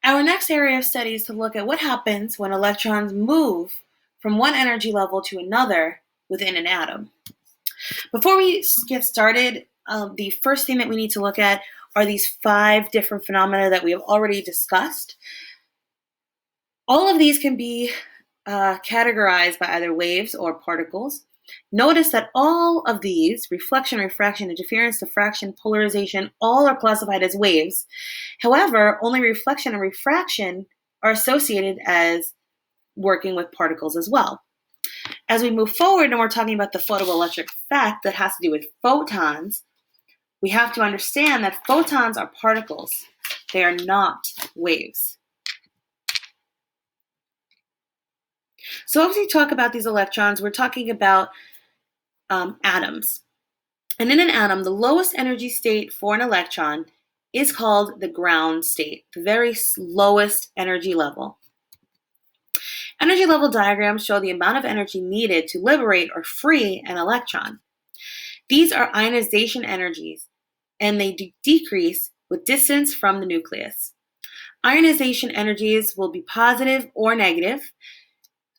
Our next area of study is to look at what happens when electrons move from one energy level to another within an atom. Before we get started, the first thing that we need to look at are these 5 different phenomena that we have already discussed. All of these can be categorized by either waves or particles. Notice that all of these, reflection, refraction, interference, diffraction, polarization, all are classified as waves. However, only reflection and refraction are associated as working with particles as well. As we move forward and we're talking about the photoelectric effect that has to do with photons, we have to understand that photons are particles. They are not waves. So as we talk about these electrons, we're talking about atoms. And in an atom, the lowest energy state for an electron is called the ground state, the very lowest energy level. Energy level diagrams show the amount of energy needed to liberate or free an electron. These are ionization energies, and they decrease with distance from the nucleus. Ionization energies will be positive or negative.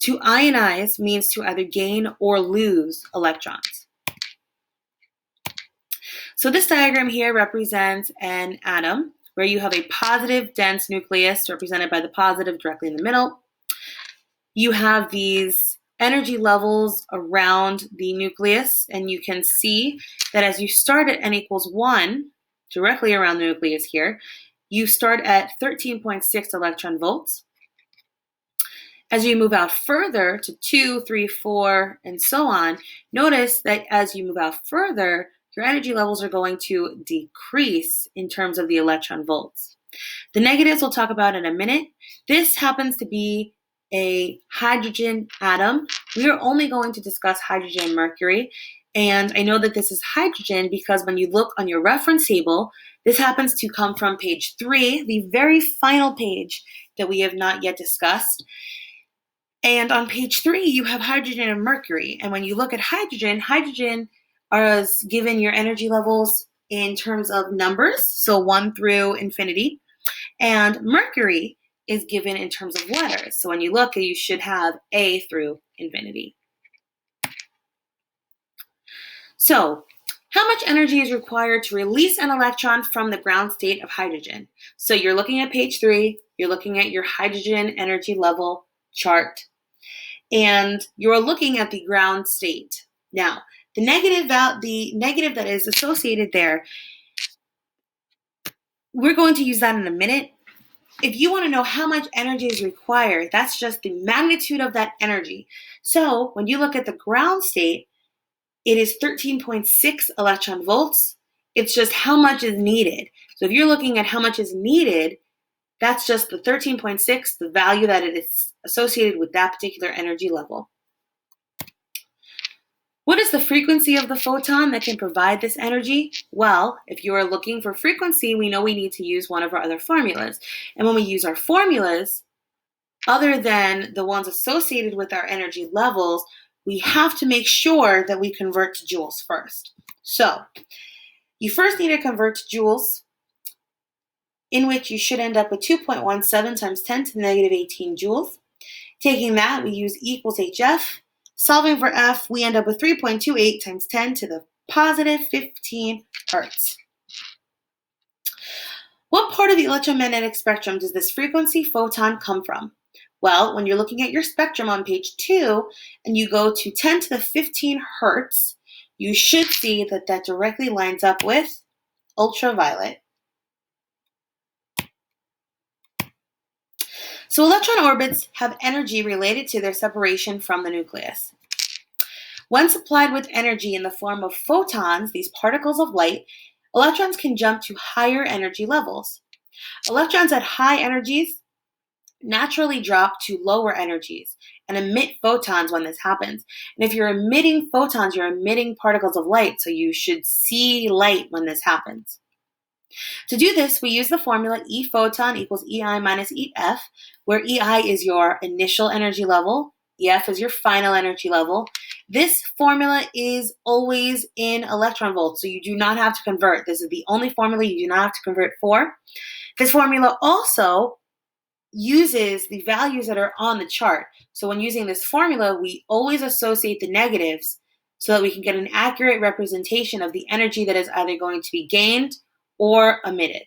To ionize means to either gain or lose electrons. So this diagram here represents an atom where you have a positive dense nucleus represented by the positive directly in the middle. You have these energy levels around the nucleus, and you can see that as you start at n equals 1, directly around the nucleus here, you start at 13.6 electron volts. As you move out further to 2, 3, 4, and so on, notice that as you move out further, your energy levels are going to decrease in terms of the electron volts. The negatives we'll talk about in a minute. This happens to be a hydrogen atom. We are only going to discuss hydrogen and mercury. And I know that this is hydrogen because when you look on your reference table, this happens to come from page 3, the very final page that we have not yet discussed. And on page 3, you have hydrogen and mercury. And when you look at hydrogen, hydrogen is given your energy levels in terms of numbers, so 1 through infinity. And mercury is given in terms of letters. So when you look, you should have A through infinity. So how much energy is required to release an electron from the ground state of hydrogen? So you're looking at page 3, you're looking at your hydrogen energy level chart, and you're looking at the ground state. Now, the negative that is associated there, we're going to use that in a minute. If you want to know how much energy is required, that's just the magnitude of that energy. So when you look at the ground state, it is 13.6 electron volts. It's just how much is needed. So if you're looking at how much is needed, that's just the 13.6, the value that it is associated with that particular energy level. What is the frequency of the photon that can provide this energy? Well, if you are looking for frequency, we know we need to use one of our other formulas. And when we use our formulas, other than the ones associated with our energy levels, we have to make sure that we convert to joules first. So, you first need to convert to joules, in which you should end up with 2.17 times 10 to the negative 18 joules. Taking that, we use E equals HF. Solving for F, we end up with 3.28 times 10 to the positive 15 hertz. What part of the electromagnetic spectrum does this frequency photon come from? Well, when you're looking at your spectrum on page 2 and you go to 10 to the 15 hertz, you should see that that directly lines up with ultraviolet. So electron orbits have energy related to their separation from the nucleus. When supplied with energy in the form of photons, these particles of light, electrons can jump to higher energy levels. Electrons at high energies naturally drop to lower energies and emit photons when this happens. And if you're emitting photons, you're emitting particles of light, so you should see light when this happens. To do this, we use the formula E photon equals EI minus EF, where EI is your initial energy level, EF is your final energy level. This formula is always in electron volts, so you do not have to convert. This is the only formula you do not have to convert for. This formula also uses the values that are on the chart. So when using this formula, we always associate the negatives so that we can get an accurate representation of the energy that is either going to be gained or emitted.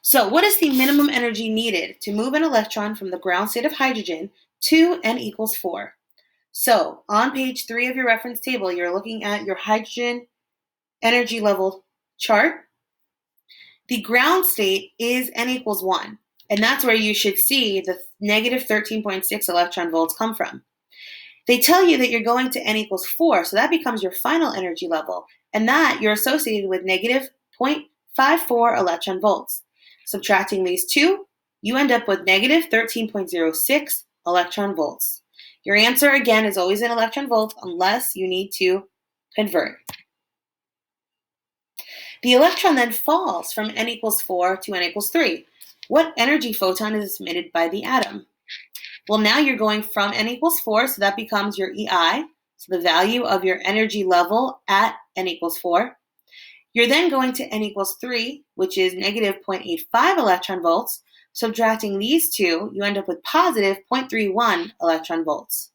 So what is the minimum energy needed to move an electron from the ground state of hydrogen to n equals 4? So on page 3 of your reference table, you're looking at your hydrogen energy level chart. The ground state is n equals 1, and that's where you should see the negative 13.6 electron volts come from. They tell you that you're going to n equals 4, so that becomes your final energy level, and that you're associated with negative 0.54 electron volts. Subtracting these two, you end up with negative 13.06 electron volts. Your answer, again, is always in electron volts unless you need to convert. The electron then falls from n equals 4 to n equals 3. What energy photon is emitted by the atom? Well, now you're going from n equals 4, so that becomes your EI, so the value of your energy level at n equals 4. You're then going to n equals 3, which is negative 0.85 electron volts. Subtracting these two, you end up with positive 0.31 electron volts.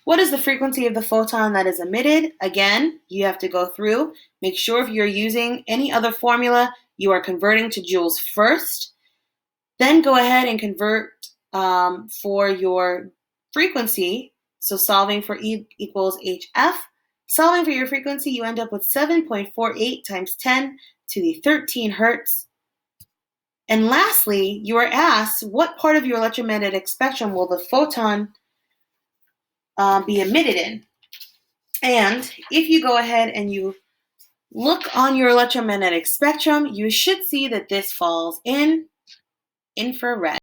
What is the frequency of the photon that is emitted? Again, you have to go through. Make sure if you're using any other formula, you are converting to joules first. Then go ahead and convert for your frequency. So solving for E equals HF. Solving for your frequency, you end up with 7.48 times 10 to the 13 hertz. And lastly, you are asked what part of your electromagnetic spectrum will the photon be emitted in. And if you go ahead and you look on your electromagnetic spectrum, you should see that this falls in infrared.